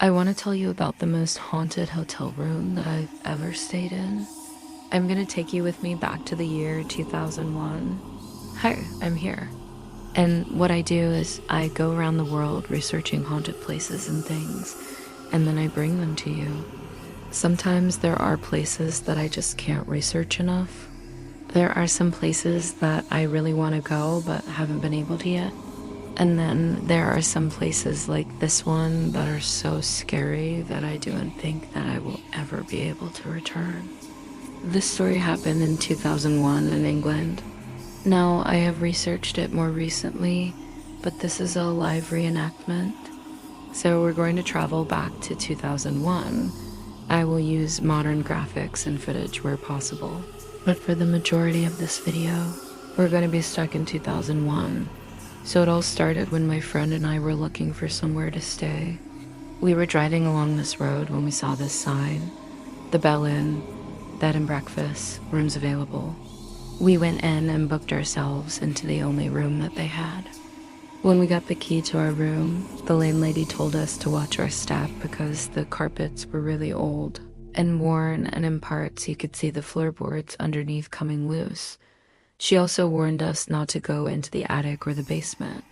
I want to tell you about the most haunted hotel room that I've ever stayed in. I'm gonna take you with me back to the year 2001. Hi, I'm here. And what I do is I go around the world researching haunted places and things, and then I bring them to you. Sometimes there are places that I just can't research enough. There are some places that I really want to go but haven't been able to yet. And then there are some places like this one that are so scary that I don't think that I will ever be able to return. This story happened in 2001 in England. Now, I have researched it more recently, but this is a live reenactment. So we're going to travel back to 2001. I will use modern graphics and footage where possible. But for the majority of this video, we're going to be stuck in 2001. So it all started when my friend and I were looking for somewhere to stay. We were driving along this road when we saw this sign, the Bell Inn, bed and breakfast, rooms available. We went in and booked ourselves into the only room that they had. When we got the key to our room, the landlady told us to watch our step because the carpets were really old and worn, and in parts you could see the floorboards underneath coming loose. She also warned us not to go into the attic or the basement.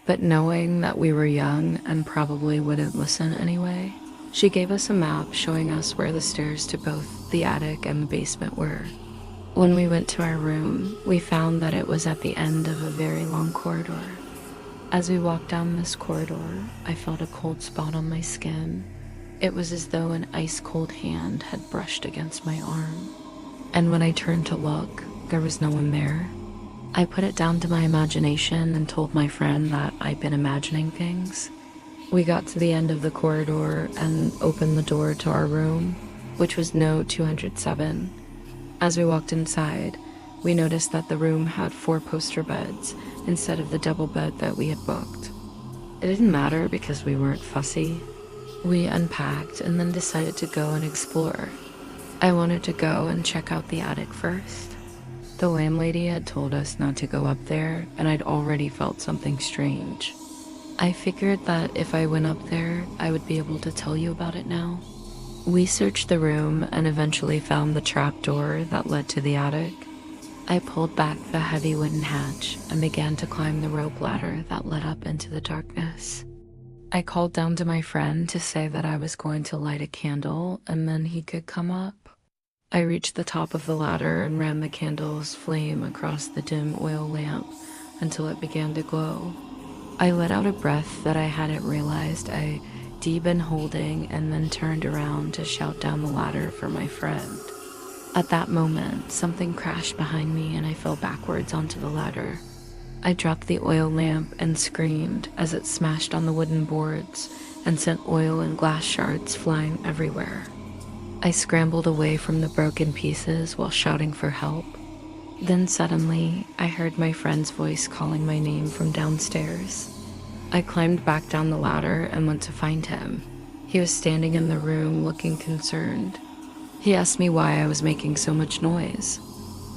But knowing that we were young and probably wouldn't listen anyway, she gave us a map showing us where the stairs to both the attic and the basement were. When we went to our room, we found that it was at the end of a very long corridor. As we walked down this corridor, I felt a cold spot on my skin. It was as though an ice-cold hand had brushed against my arm. And when I turned to look, there was no one there. I put it down to my imagination and told my friend that I'd been imagining things. We got to the end of the corridor and opened the door to our room, which was No 207. As we walked inside, we noticed that the room had 4 poster beds instead of the double bed that we had booked. It didn't matter because we weren't fussy. We unpacked and then decided to go and explore. I wanted to go and check out the attic first. The landlady had told us not to go up there, and I'd already felt something strange. I figured that if I went up there, I would be able to tell you about it now. We searched the room and eventually found the trapdoor that led to the attic. I pulled back the heavy wooden hatch and began to climb the rope ladder that led up into the darkness. I called down to my friend to say that I was going to light a candle and then he could come up. I reached the top of the ladder and ran the candle's flame across the dim oil lamp until it began to glow. I let out a breath that I hadn't realized I'd been holding and then turned around to shout down the ladder for my friend. At that moment, something crashed behind me and I fell backwards onto the ladder. I dropped the oil lamp and screamed as it smashed on the wooden boards and sent oil and glass shards flying everywhere. I scrambled away from the broken pieces while shouting for help. Then suddenly, I heard my friend's voice calling my name from downstairs. I climbed back down the ladder and went to find him. He was standing in the room looking concerned. He asked me why I was making so much noise.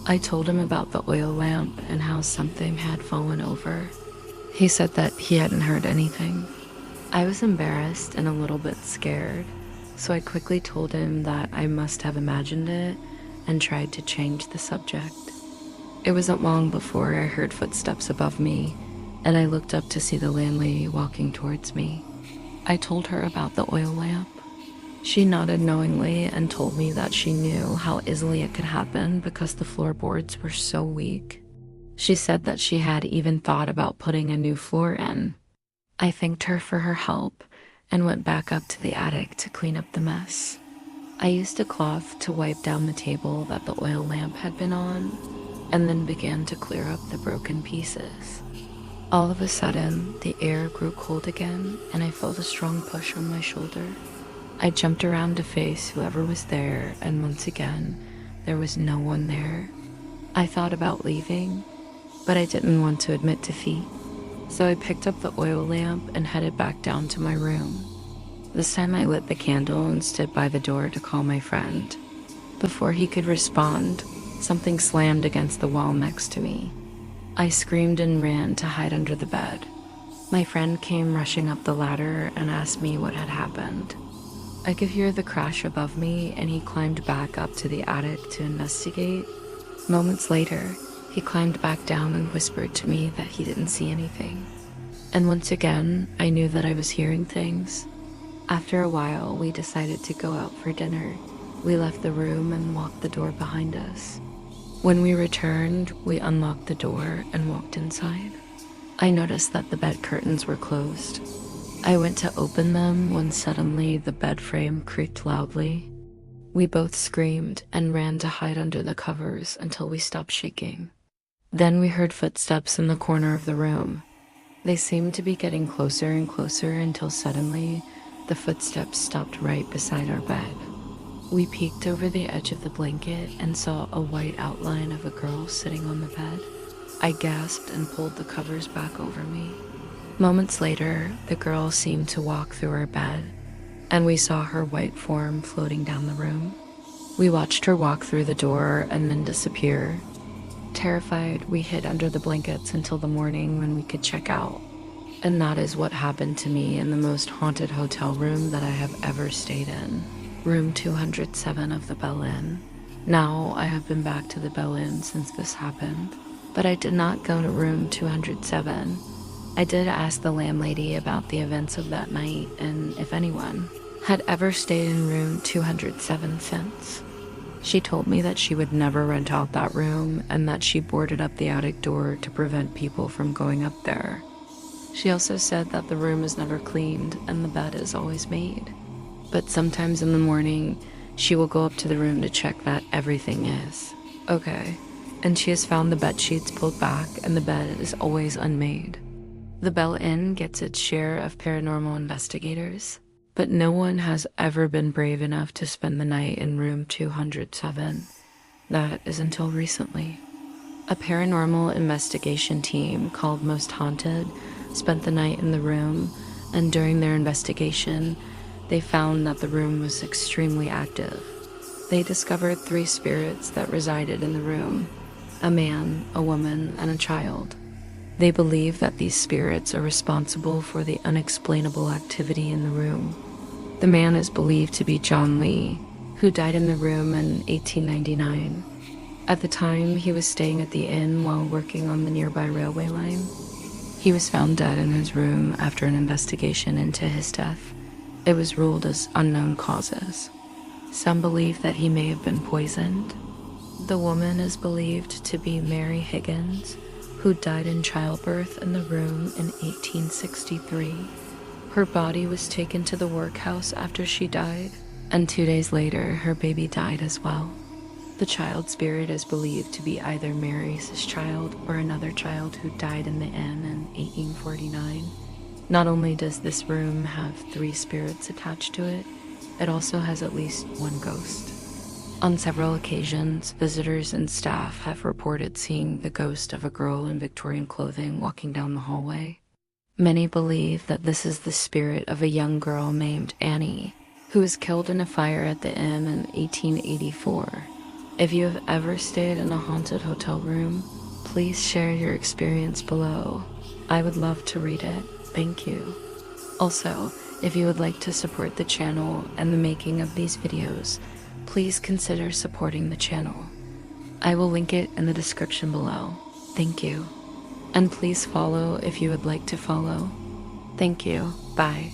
I told him about the oil lamp and how something had fallen over. He said that he hadn't heard anything. I was embarrassed and a little bit scared, so I quickly told him that I must have imagined it and tried to change the subject. It wasn't long before I heard footsteps above me, and I looked up to see the landlady walking towards me. I told her about the oil lamp. She nodded knowingly and told me that she knew how easily it could happen because the floorboards were so weak. She said that she had even thought about putting a new floor in. I thanked her for her help and went back up to the attic to clean up the mess. I used a cloth to wipe down the table that the oil lamp had been on, and then began to clear up the broken pieces. All of a sudden, the air grew cold again, and I felt a strong push on my shoulder. I jumped around to face whoever was there, and once again, there was no one there. I thought about leaving, but I didn't want to admit defeat. So I picked up the oil lamp and headed back down to my room. This time I lit the candle and stood by the door to call my friend. Before he could respond, something slammed against the wall next to me. I screamed and ran to hide under the bed. My friend came rushing up the ladder and asked me what had happened. I could hear the crash above me, and he climbed back up to the attic to investigate. Moments later, he climbed back down and whispered to me that he didn't see anything. And once again, I knew that I was hearing things. After a while, we decided to go out for dinner. We left the room and locked the door behind us. When we returned, we unlocked the door and walked inside. I noticed that the bed curtains were closed. I went to open them when suddenly the bed frame creaked loudly. We both screamed and ran to hide under the covers until we stopped shaking. Then we heard footsteps in the corner of the room. They seemed to be getting closer and closer until suddenly the footsteps stopped right beside our bed. We peeked over the edge of the blanket and saw a white outline of a girl sitting on the bed. I gasped and pulled the covers back over me. Moments later, the girl seemed to walk through our bed, and we saw her white form floating down the room. We watched her walk through the door and then disappear. Terrified, we hid under the blankets until the morning when we could check out. And that is what happened to me in the most haunted hotel room that I have ever stayed in, room 207 of the Bell Inn. Now, I have been back to the Bell Inn since this happened, but I did not go to room 207. I did ask the landlady about the events of that night and if anyone had ever stayed in room 207 since. She told me that she would never rent out that room and that she boarded up the attic door to prevent people from going up there. She also said that the room is never cleaned and the bed is always made. But sometimes in the morning, she will go up to the room to check that everything is okay. And she has found the bed sheets pulled back and the bed is always unmade. The Bell Inn gets its share of paranormal investigators, but no one has ever been brave enough to spend the night in room 207. That is until recently. A paranormal investigation team called Most Haunted spent the night in the room, and during their investigation, they found that the room was extremely active. They discovered 3 spirits that resided in the room: a man, a woman, and a child. They believe that these spirits are responsible for the unexplainable activity in the room. The man is believed to be John Lee, who died in the room in 1899. At the time, he was staying at the inn while working on the nearby railway line. He was found dead in his room after an investigation into his death. It was ruled as unknown causes. Some believe that he may have been poisoned. The woman is believed to be Mary Higgins, who died in childbirth in the room in 1863. Her body was taken to the workhouse after she died, and 2 days later, her baby died as well. The child spirit is believed to be either Mary's child or another child who died in the inn in 1849. Not only does this room have 3 spirits attached to it, it also has at least 1 ghost. On several occasions, visitors and staff have reported seeing the ghost of a girl in Victorian clothing walking down the hallway. Many believe that this is the spirit of a young girl named Annie, who was killed in a fire at the inn in 1884. If you have ever stayed in a haunted hotel room, please share your experience below. I would love to read it. Thank you. Also, if you would like to support the channel and the making of these videos, please consider supporting the channel. I will link it in the description below. Thank you. And please follow if you would like to follow. Thank you. Bye.